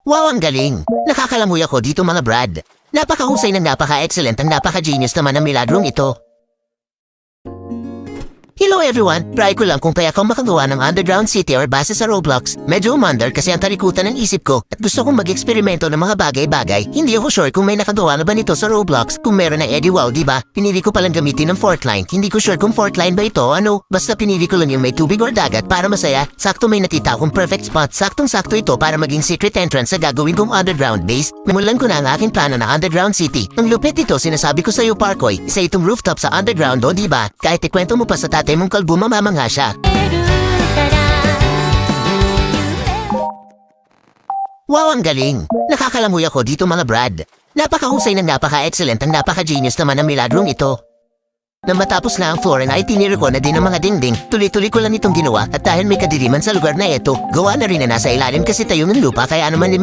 Wow, ang galing! Nakakalamuy ako dito mga Brad. Napakahusay ng napaka-excellent ang napaka-genius naman ng milagrong ito. Hello everyone! Try ko lang kung kaya ako makagawa ng underground city or base sa Roblox. Medyo umandar kasi ang talikutan ng isip ko at gusto kong mag-eksperimento ng mga bagay-bagay. Hindi ako sure kung may nakagawa na ba nito sa Roblox. Kung meron na Eddie wow, diba? Pinili ko palang gamitin ng Fortline. Hindi ko sure kung Fortline ba ito ano. Basta pinili ko lang yung may tubig or dagat para masaya. Sakto may nakita akong perfect spot. Saktong-sakto ito para maging secret entrance sa gagawin kong underground base. Namulan ko na ang aking plano na underground city. Ang lupit ito, sinasabi ko sa iyo Parkoy. Isa itong rooftop sa underground o diba? Kahit ikwento mo pa sa tatay mong kalbo mamamangha siya. Wow, ang galing! Nakakalamuy ako dito mga Brad. Napakahusay ng napaka-excellent ang napaka-genius naman ng milagrong ito. Nang matapos na ang floor ay tiniro ko na din ang mga dingding. Tuloy-tuloy ko lang itong ginawa at dahil may kadiliman sa lugar na ito, gawa na rin na nasa ilalim kasi tayo ng lupa kaya naman limit